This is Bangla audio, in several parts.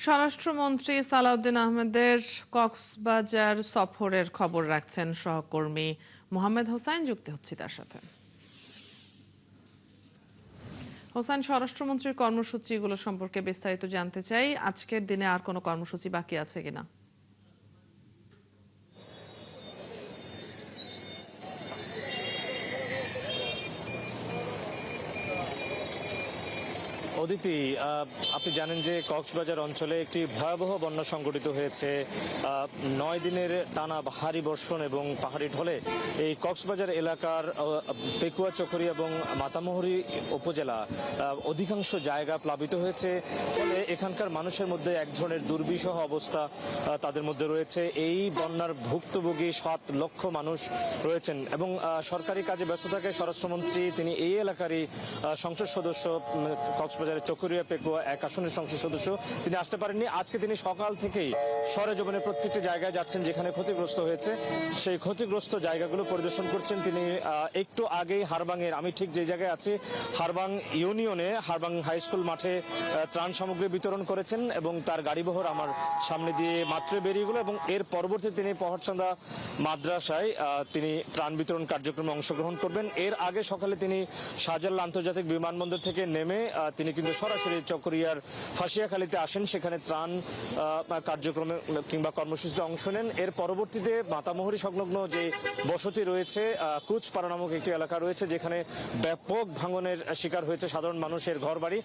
স্বরাষ্ট্রমন্ত্রী সালাউদ্দিন আহমেদের কক্সবাজার সফরের খবর রাখছেন সহকর্মী মোহাম্মদ হোসাইন। যুক্ত হচ্ছি তার সাথে। হোসাইন, স্বরাষ্ট্রমন্ত্রীর কর্মসূচিগুলো সম্পর্কে বিস্তারিত জানতে চাই। আজকের দিনে আর কোনো কর্মসূচি বাকি আছে কিনা? অদিতি, আপনি জানেন যে কক্সবাজার অঞ্চলে একটি ভয়াবহ বন্যা সংঘটিত হয়েছে। 9 দিনের টানা ভারী বর্ষণ এবং পাহাড়ি ঢলে এই কক্সবাজার এলাকার পেকুয়া, চকরিয়া এবং মাতামুহুরী উপজেলা অধিকাংশ জায়গা প্লাবিত হয়েছে। ফলে এখানকার মানুষের মধ্যে এক ধরনের দুর্বিষহ অবস্থা তাদের মধ্যে রয়েছে। এই বন্যার ভুক্তভোগী 7 লক্ষ মানুষ রয়েছেন এবং সরকারি কাজে ব্যস্ত থাকে স্বরাষ্ট্রমন্ত্রী। তিনি এই এলাকারই সংসদ সদস্য, কক্সবাজার চকরিয়া পেকুয়া 1 আসনের সংসদ সদস্য। তিনি আসতে পারেননি। আজকে তিনি সকাল থেকেই সরেজমিনে প্রত্যেকটি জায়গায় যাচ্ছেন যেখানে ক্ষতিগ্রস্ত হয়েছে, সেই ক্ষতিগ্রস্ত জায়গাগুলো পরিদর্শন করছেন তিনি। একটু আগেই হারবাংয়ের, আমি ঠিক যে জায়গায় আছি, হারবাং ইউনিয়নে হারবাং হাই স্কুল মাঠে ত্রাণ সামগ্রী বিতরণ করেছেন এবং তার গাড়িবহর আমার সামনে দিয়ে মাত্র বেরিয়ে গেল এবং এর পরবর্তীতে তিনি পহরচান্দা মাদ্রাসায় তিনি ত্রাণ বিতরণ কার্যক্রমে অংশগ্রহণ করবেন। এর আগে সকালে তিনি শাহজালাল আন্তর্জাতিক বিমানবন্দর থেকে নেমে তিনি কিন্তু সরাসরি চকরিয়ার ফাঁসিয়াখালীতে আসেন, সেখানে ত্রাণ কার্যক্রমে কিংবা কর্মসূচিতে অংশ নেন। এর পরবর্তীতে মাতামুহুরী সংলগ্ন যে বসতি রয়েছে, কুচপাড়া নামক একটি এলাকা রয়েছে যেখানে ব্যাপক ভাঙনের শিকার হয়েছে সাধারণ মানুষের ঘরবাড়ি।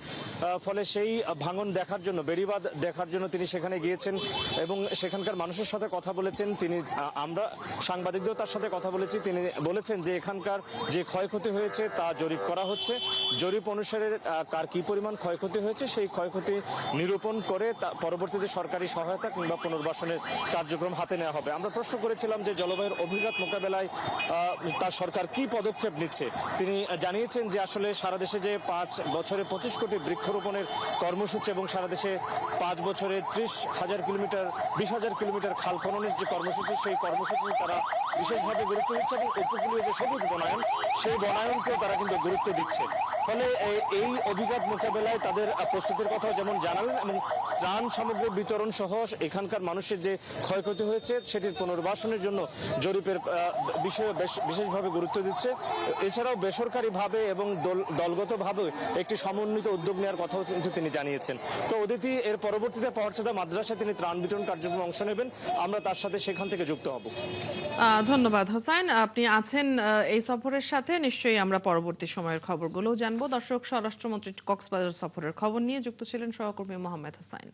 ফলে সেই ভাঙন দেখার জন্য, বেড়িবাঁধ দেখার জন্য তিনি সেখানে গিয়েছেন এবং সেখানকার মানুষের সাথে কথা বলেছেন। তিনি, আমরা সাংবাদিকদের তার সাথে কথা বলেছি, তিনি বলেছেন যে এখানকার যে ক্ষয়ক্ষতি হয়েছে তা জরিপ করা হচ্ছে। জরিপ অনুসারে কার কি পরিমাণ ক্ষয়ক্ষতি হয়েছে সেই ক্ষয়ক্ষতি নিরূপণ করে পরবর্তীতে সরকারি সহায়তা কিংবা পুনর্বাসনের কার্যক্রম হাতে নেওয়া হবে। আমরা প্রশ্ন করেছিলাম যে জলবায়ুর অভিঘাত মোকাবেলায় তার সরকার কি পদক্ষেপ নিচ্ছে। তিনি জানিয়েছেন যে আসলে সারা দেশে যে 5 বছরে 25 কোটি বৃক্ষরোপণের কর্মসূচি এবং সারা দেশে 5 বছরে 30,000 কিলোমিটার 20,000 কিলোমিটার খাল খননের যে কর্মসূচি, সেই কর্মসূচি তারা বিশেষভাবে গুরুত্ব দিচ্ছে এবং উপকূলীয় যে সবুজ বনায়ন, সেই বনায়নকেও তারা কিন্তু গুরুত্ব দিচ্ছে। ফলে এই অভিঘাত মোকাবেলায় তাদের প্রস্তুতির কথাও যেমন জানালেন এবং ত্রাণ সামগ্রী বিতরণ সহ এখানকার মানুষের যে ক্ষয়ক্ষতি হয়েছে সেটির পুনর্বাসনের জন্য জরিপের বিষয়ে বিশেষভাবে গুরুত্ব দিচ্ছে। এছাড়াও বেসরকারিভাবে এবং দলগতভাবে একটি সমন্বিত উদ্যোগ নেওয়ার কথাও কিন্তু তিনি জানিয়েছেন। তো অদিতি, এর পরবর্তীতে পহরচাঁদা মাদ্রাসায় তিনি ত্রাণ বিতরণ কার্যক্রমে অংশ নেবেন। আমরা তার সাথে সেখান থেকে যুক্ত হব। ধন্যবাদ হোসাইন, আপনি আছেন এই সফরের সাথে। নিশ্চয়ই আমরা পরবর্তী সময়ের খবরগুলো জানবো। দর্শক, স্বরাষ্ট্রমন্ত্রী কক্সবাজার সফরের খবর নিয়ে যুক্ত ছিলেন সহকর্মী মোহাম্মদ হোসাইন।